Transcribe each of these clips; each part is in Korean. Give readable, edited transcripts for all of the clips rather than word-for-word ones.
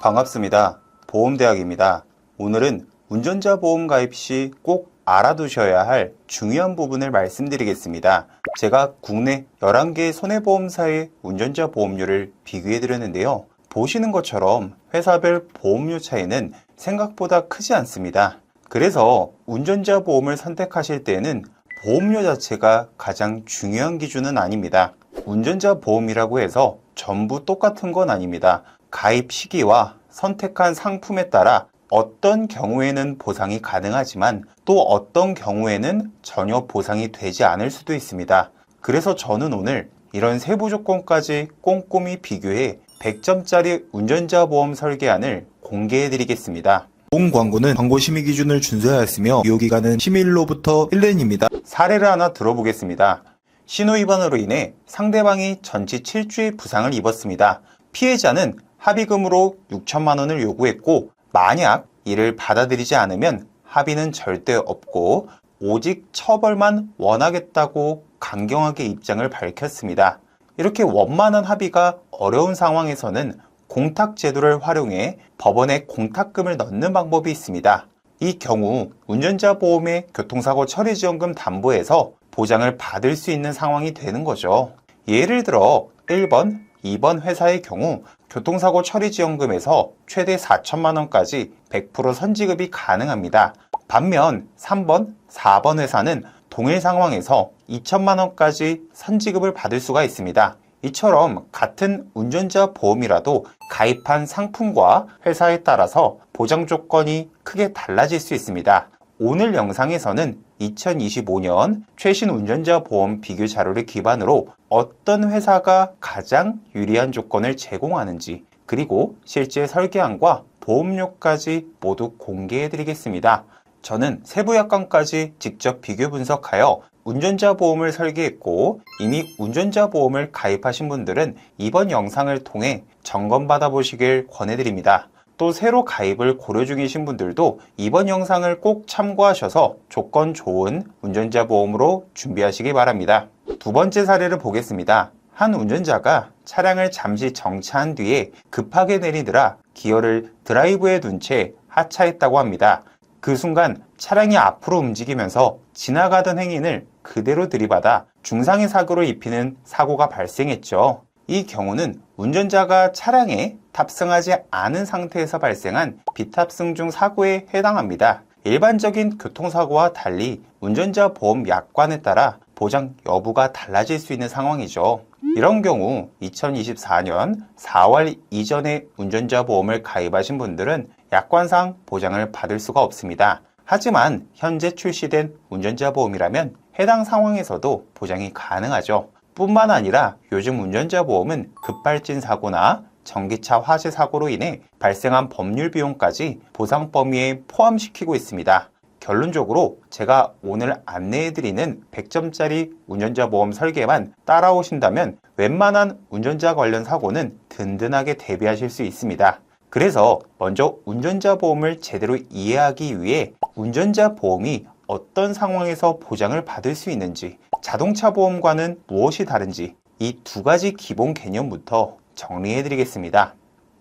반갑습니다. 보험대학입니다. 오늘은 운전자 보험 가입 시 꼭 알아두셔야 할 중요한 부분을 말씀드리겠습니다. 제가 국내 11개 손해보험사의 운전자 보험료를 비교해 드렸는데요. 보시는 것처럼 회사별 보험료 차이는 생각보다 크지 않습니다. 그래서 운전자 보험을 선택하실 때는 보험료 자체가 가장 중요한 기준은 아닙니다. 운전자 보험이라고 해서 전부 똑같은 건 아닙니다. 가입 시기와 선택한 상품에 따라 어떤 경우에는 보상이 가능하지만 또 어떤 경우에는 전혀 보상이 되지 않을 수도 있습니다. 그래서 저는 오늘 이런 세부 조건까지 꼼꼼히 비교해 100점짜리 운전자 보험 설계안을 공개해 드리겠습니다. 보험 광고는 광고 심의 기준을 준수하였으며 유효기간은 심의일로부터 1년입니다. 사례를 하나 들어보겠습니다. 신호 위반으로 인해 상대방이 전치 7주의 부상을 입었습니다. 피해자는 합의금으로 6천만 원을 요구했고 만약 이를 받아들이지 않으면 합의는 절대 없고 오직 처벌만 원하겠다고 강경하게 입장을 밝혔습니다. 이렇게 원만한 합의가 어려운 상황에서는 공탁 제도를 활용해 법원에 공탁금을 넣는 방법이 있습니다. 이 경우 운전자 보험의 교통사고 처리지원금 담보에서 보장을 받을 수 있는 상황이 되는 거죠. 예를 들어 1번, 2번 회사의 경우 교통사고 처리지원금에서 최대 4천만 원까지 100% 선지급이 가능합니다. 반면 3번, 4번 회사는 동일 상황에서 2천만 원까지 선지급을 받을 수가 있습니다. 이처럼 같은 운전자 보험이라도 가입한 상품과 회사에 따라서 보장 조건이 크게 달라질 수 있습니다. 오늘 영상에서는 2025년 최신 운전자 보험 비교 자료를 기반으로 어떤 회사가 가장 유리한 조건을 제공하는지 그리고 실제 설계안과 보험료까지 모두 공개해 드리겠습니다. 저는 세부 약관까지 직접 비교 분석하여 운전자 보험을 설계했고 이미 운전자 보험을 가입하신 분들은 이번 영상을 통해 점검받아 보시길 권해드립니다. 또 새로 가입을 고려 중이신 분들도 이번 영상을 꼭 참고하셔서 조건 좋은 운전자 보험으로 준비하시기 바랍니다. 두 번째 사례를 보겠습니다. 한 운전자가 차량을 잠시 정차한 뒤에 급하게 내리더라 기어를 드라이브에 둔 채 하차했다고 합니다. 그 순간 차량이 앞으로 움직이면서 지나가던 행인을 그대로 들이받아 중상의 사고를 입히는 사고가 발생했죠. 이 경우는 운전자가 차량에 탑승하지 않은 상태에서 발생한 비탑승 중 사고에 해당합니다. 일반적인 교통사고와 달리 운전자 보험 약관에 따라 보장 여부가 달라질 수 있는 상황이죠. 이런 경우 2024년 4월 이전에 운전자 보험을 가입하신 분들은 약관상 보장을 받을 수가 없습니다. 하지만 현재 출시된 운전자 보험이라면 해당 상황에서도 보장이 가능하죠. 뿐만 아니라 요즘 운전자 보험은 급발진 사고나 전기차 화재 사고로 인해 발생한 법률 비용까지 보상 범위에 포함시키고 있습니다. 결론적으로 제가 오늘 안내해드리는 100점짜리 운전자 보험 설계만 따라오신다면 웬만한 운전자 관련 사고는 든든하게 대비하실 수 있습니다. 그래서 먼저 운전자 보험을 제대로 이해하기 위해 운전자 보험이 어떤 상황에서 보장을 받을 수 있는지, 자동차 보험과는 무엇이 다른지 이 두 가지 기본 개념부터 정리해 드리겠습니다.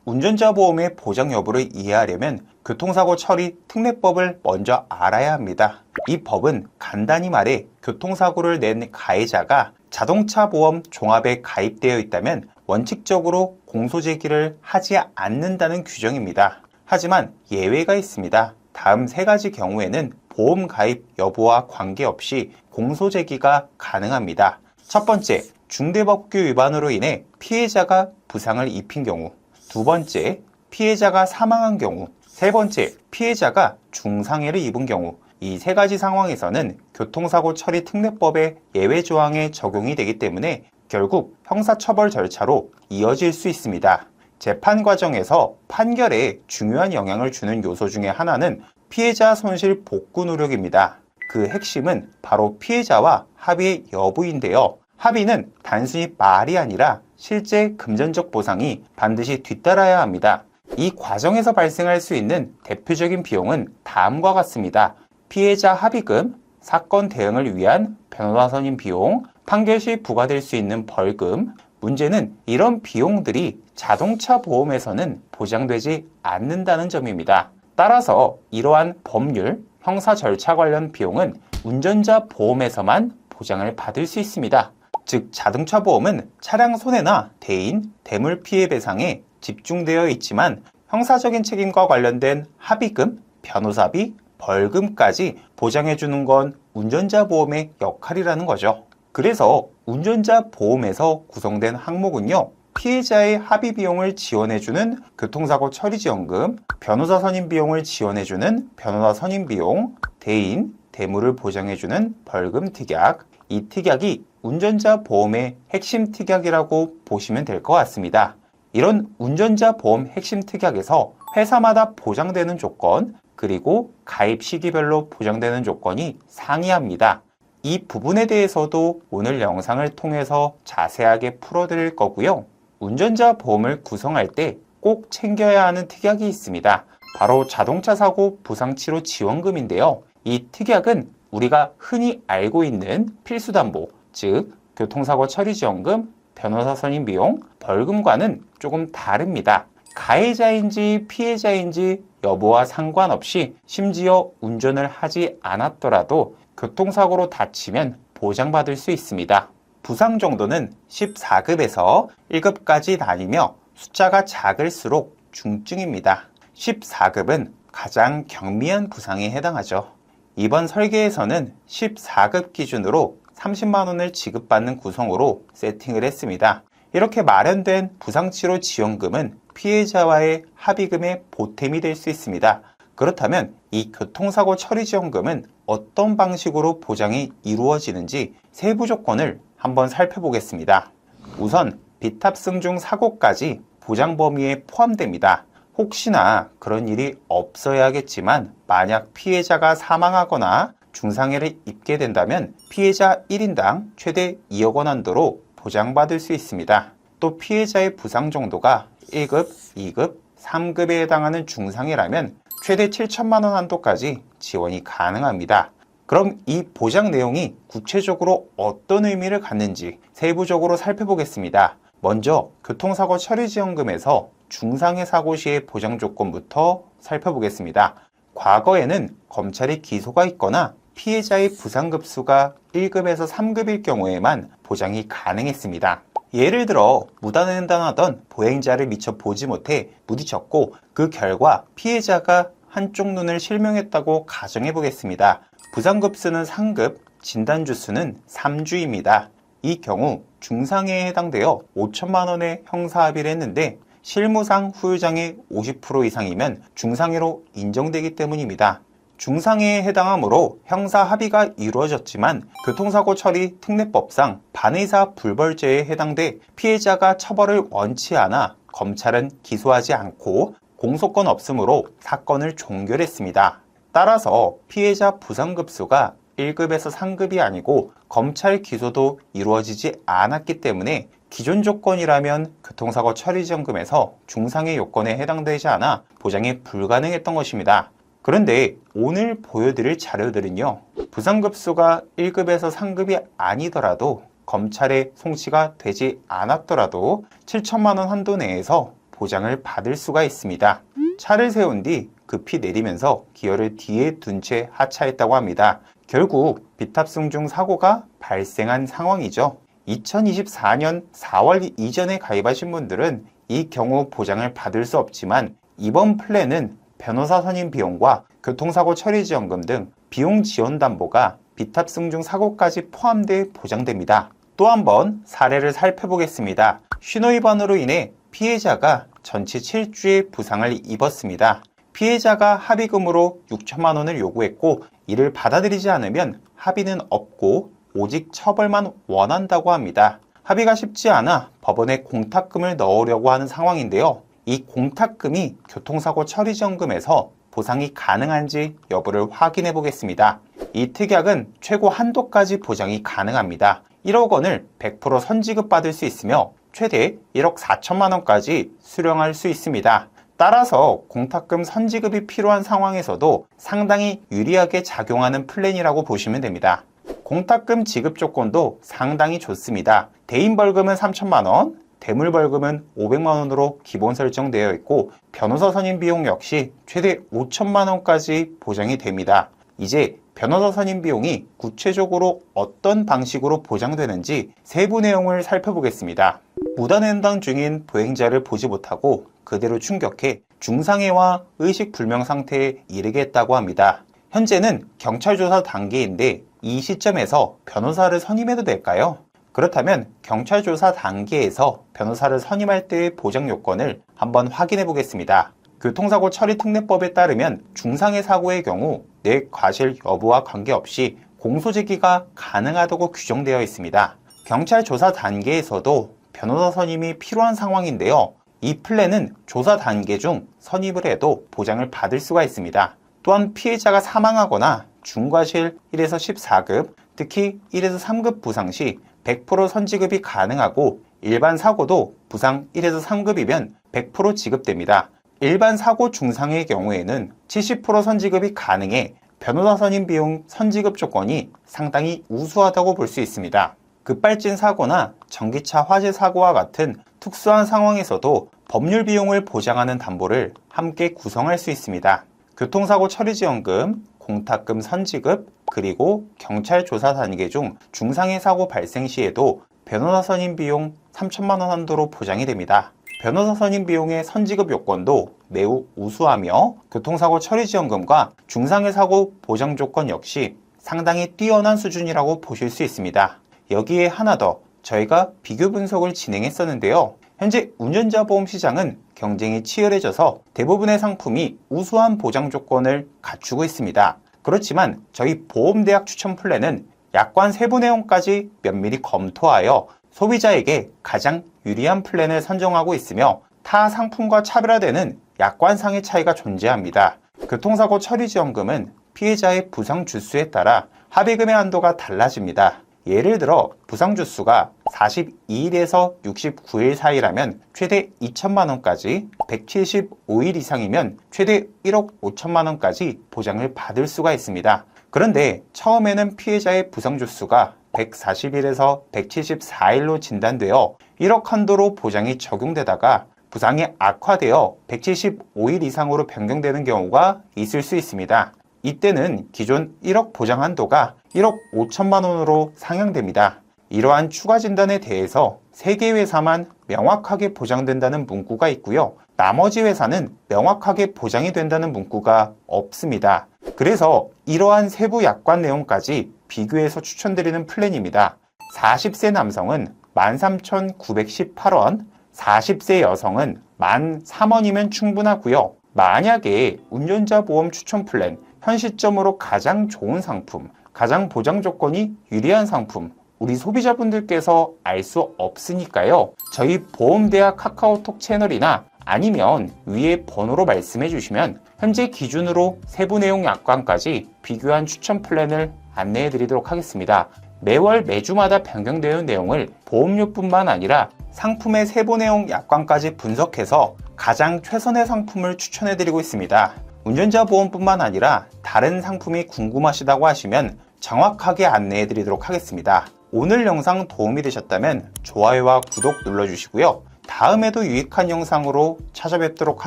운전자 보험의 보장 여부를 이해하려면 교통사고 처리 특례법을 먼저 알아야 합니다. 이 법은 간단히 말해 교통사고를 낸 가해자가 자동차 보험 종합에 가입되어 있다면 원칙적으로 공소제기를 하지 않는다는 규정입니다. 하지만 예외가 있습니다. 다음 세 가지 경우에는 보험 가입 여부와 관계없이 공소제기가 가능합니다. 첫 번째, 중대법규 위반으로 인해 피해자가 부상을 입힌 경우. 두 번째, 피해자가 사망한 경우. 세 번째, 피해자가 중상해를 입은 경우. 이 세 가지 상황에서는 교통사고 처리 특례법의 예외 조항에 적용이 되기 때문에 결국 형사처벌 절차로 이어질 수 있습니다. 재판 과정에서 판결에 중요한 영향을 주는 요소 중에 하나는 피해자 손실 복구 노력입니다. 그 핵심은 바로 피해자와 합의의 여부인데요. 합의는 단순히 말이 아니라 실제 금전적 보상이 반드시 뒤따라야 합니다. 이 과정에서 발생할 수 있는 대표적인 비용은 다음과 같습니다. 피해자 합의금, 사건 대응을 위한 변호사 선임 비용, 판결 시 부과될 수 있는 벌금, 문제는 이런 비용들이 자동차 보험에서는 보장되지 않는다는 점입니다. 따라서 이러한 법률, 형사 절차 관련 비용은 운전자 보험에서만 보장을 받을 수 있습니다. 즉 자동차 보험은 차량 손해나 대인, 대물 피해 배상에 집중되어 있지만 형사적인 책임과 관련된 합의금, 변호사비, 벌금까지 보장해주는 건 운전자 보험의 역할이라는 거죠. 그래서 운전자 보험에서 구성된 항목은요, 피해자의 합의 비용을 지원해주는 교통사고 처리지원금, 변호사 선임 비용을 지원해주는 변호사 선임 비용, 대인, 대물을 보장해주는 벌금 특약, 이 특약이 운전자 보험의 핵심 특약이라고 보시면 될 것 같습니다. 이런 운전자 보험 핵심 특약에서 회사마다 보장되는 조건, 그리고 가입 시기별로 보장되는 조건이 상이합니다. 이 부분에 대해서도 오늘 영상을 통해서 자세하게 풀어드릴 거고요. 운전자 보험을 구성할 때 꼭 챙겨야 하는 특약이 있습니다. 바로 자동차 사고 부상치료 지원금인데요. 이 특약은 우리가 흔히 알고 있는 필수담보, 즉 교통사고 처리지원금, 변호사 선임 비용, 벌금과는 조금 다릅니다. 가해자인지 피해자인지 여부와 상관없이 심지어 운전을 하지 않았더라도 교통사고로 다치면 보장받을 수 있습니다. 부상 정도는 14급에서 1급까지 나뉘며 숫자가 작을수록 중증입니다. 14급은 가장 경미한 부상에 해당하죠. 이번 설계에서는 14급 기준으로 30만 원을 지급받는 구성으로 세팅을 했습니다. 이렇게 마련된 부상치료 지원금은 피해자와의 합의금의 보탬이 될 수 있습니다. 그렇다면 이 교통사고 처리지원금은 어떤 방식으로 보장이 이루어지는지 세부 조건을 한번 살펴보겠습니다. 우선 비탑승 중 사고까지 보장 범위에 포함됩니다. 혹시나 그런 일이 없어야겠지만 만약 피해자가 사망하거나 중상해를 입게 된다면 피해자 1인당 최대 2억 원 한도로 보장받을 수 있습니다. 또 피해자의 부상 정도가 1급, 2급, 3급에 해당하는 중상해라면 최대 7천만 원 한도까지 지원이 가능합니다. 그럼 이 보장 내용이 구체적으로 어떤 의미를 갖는지 세부적으로 살펴보겠습니다. 먼저 교통사고 처리지원금에서 중상해 사고 시의 보장 조건부터 살펴보겠습니다. 과거에는 검찰이 기소가 있거나 피해자의 부상급수가 1급에서 3급일 경우에만 보장이 가능했습니다. 예를 들어 무단횡단하던 보행자를 미처 보지 못해 부딪혔고 그 결과 피해자가 한쪽 눈을 실명했다고 가정해 보겠습니다. 부상급수는 3급, 진단주수는 3주입니다. 이 경우 중상해에 해당되어 5천만 원의 형사합의를 했는데 실무상 후유장의 50% 이상이면 중상해로 인정되기 때문입니다. 중상해에 해당하므로 형사 합의가 이루어졌지만 교통사고 처리 특례법상 반의사 불벌죄에 해당돼 피해자가 처벌을 원치 않아 검찰은 기소하지 않고 공소권 없음으로 사건을 종결했습니다. 따라서 피해자 부상급수가 1급에서 3급이 아니고 검찰 기소도 이루어지지 않았기 때문에 기존 조건이라면 교통사고 처리지원금에서 중상해 요건에 해당되지 않아 보장이 불가능했던 것입니다. 그런데 오늘 보여드릴 자료들은요, 부상급수가 1급에서 3급이 아니더라도 검찰의 송치가 되지 않았더라도 7천만 원 한도 내에서 보장을 받을 수가 있습니다. 차를 세운 뒤 급히 내리면서 기어를 뒤에 둔 채 하차했다고 합니다. 결국 비탑승 중 사고가 발생한 상황이죠. 2024년 4월 이전에 가입하신 분들은 이 경우 보장을 받을 수 없지만 이번 플랜은 변호사 선임 비용과 교통사고 처리지원금 등 비용 지원 담보가 비탑승 중 사고까지 포함돼 보장됩니다. 또 한번 사례를 살펴보겠습니다. 신호위반으로 인해 피해자가 전치 7주의 부상을 입었습니다. 피해자가 합의금으로 6천만 원을 요구했고 이를 받아들이지 않으면 합의는 없고 오직 처벌만 원한다고 합니다. 합의가 쉽지 않아 법원에 공탁금을 넣으려고 하는 상황인데요. 이 공탁금이 교통사고 처리지원금에서 보상이 가능한지 여부를 확인해 보겠습니다. 이 특약은 최고 한도까지 보장이 가능합니다. 1억 원을 100% 선지급 받을 수 있으며 최대 1억 4천만 원까지 수령할 수 있습니다. 따라서 공탁금 선지급이 필요한 상황에서도 상당히 유리하게 작용하는 플랜이라고 보시면 됩니다. 공탁금 지급 조건도 상당히 좋습니다. 대인 벌금은 3천만 원, 대물 벌금은 500만 원으로 기본 설정되어 있고 변호사 선임 비용 역시 최대 5천만 원까지 보장이 됩니다. 이제 변호사 선임 비용이 구체적으로 어떤 방식으로 보장되는지 세부 내용을 살펴보겠습니다. 무단횡단 중인 보행자를 보지 못하고 그대로 충격해 중상해와 의식불명 상태에 이르게 했다고 합니다. 현재는 경찰 조사 단계인데 이 시점에서 변호사를 선임해도 될까요? 그렇다면 경찰 조사 단계에서 변호사를 선임할 때의 보장 요건을 한번 확인해 보겠습니다. 교통사고 처리 특례법에 따르면 중상해 사고의 경우 내 과실 여부와 관계없이 공소 제기가 가능하다고 규정되어 있습니다. 경찰 조사 단계에서도 변호사 선임이 필요한 상황인데요. 이 플랜은 조사 단계 중 선임을 해도 보장을 받을 수가 있습니다. 또한 피해자가 사망하거나 중과실 1에서 14급, 특히 1에서 3급 부상 시 100% 선지급이 가능하고 일반 사고도 부상 1에서 3급이면 100% 지급됩니다. 일반 사고 중상의 경우에는 70% 선지급이 가능해 변호사 선임 비용 선지급 조건이 상당히 우수하다고 볼 수 있습니다. 급발진 사고나 전기차 화재 사고와 같은 특수한 상황에서도 법률 비용을 보장하는 담보를 함께 구성할 수 있습니다. 교통사고 처리지원금, 공탁금 선지급, 그리고 경찰 조사 단계 중 중상해 사고 발생 시에도 변호사 선임 비용 3천만 원 한도로 보장이 됩니다. 변호사 선임 비용의 선지급 요건도 매우 우수하며 교통사고 처리지원금과 중상해 사고 보장 조건 역시 상당히 뛰어난 수준이라고 보실 수 있습니다. 여기에 하나 더 저희가 비교 분석을 진행했었는데요. 현재 운전자 보험 시장은 경쟁이 치열해져서 대부분의 상품이 우수한 보장 조건을 갖추고 있습니다. 그렇지만 저희 보험대학 추천 플랜은 약관 세부 내용까지 면밀히 검토하여 소비자에게 가장 유리한 플랜을 선정하고 있으며 타 상품과 차별화되는 약관상의 차이가 존재합니다. 교통사고 처리지원금은 피해자의 부상 주수에 따라 합의금의 한도가 달라집니다. 예를 들어 부상 주수가 42일에서 69일 사이라면 최대 2천만 원까지, 175일 이상이면 최대 1억 5천만 원까지 보장을 받을 수가 있습니다. 그런데 처음에는 피해자의 부상 주수가 140일에서 174일로 진단되어 1억 한도로 보장이 적용되다가 부상이 악화되어 175일 이상으로 변경되는 경우가 있을 수 있습니다. 이때는 기존 1억 보장 한도가 1억 5천만 원으로 상향됩니다. 이러한 추가 진단에 대해서 3개 회사만 명확하게 보장된다는 문구가 있고요. 나머지 회사는 명확하게 보장이 된다는 문구가 없습니다. 그래서 이러한 세부 약관 내용까지 비교해서 추천드리는 플랜입니다. 40세 남성은 13,918원, 40세 여성은 13,000원이면 충분하고요. 만약에 운전자 보험 추천 플랜, 현 시점으로 가장 좋은 상품, 가장 보장 조건이 유리한 상품, 우리 소비자분들께서 알 수 없으니까요. 저희 보험대학 카카오톡 채널이나 아니면 위에 번호로 말씀해 주시면 현재 기준으로 세부 내용 약관까지 비교한 추천 플랜을 안내해 드리도록 하겠습니다. 매월 매주마다 변경되는 내용을 보험료뿐만 아니라 상품의 세부 내용 약관까지 분석해서 가장 최선의 상품을 추천해 드리고 있습니다. 운전자 보험뿐만 아니라 다른 상품이 궁금하시다고 하시면 정확하게 안내해 드리도록 하겠습니다. 오늘 영상 도움이 되셨다면 좋아요와 구독 눌러주시고요. 다음에도 유익한 영상으로 찾아뵙도록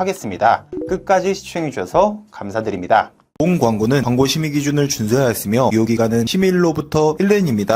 하겠습니다. 끝까지 시청해 주셔서 감사드립니다. 본 광고는 광고 심의 기준을 준수하였으며 유효기간은 심의일로부터 1년입니다.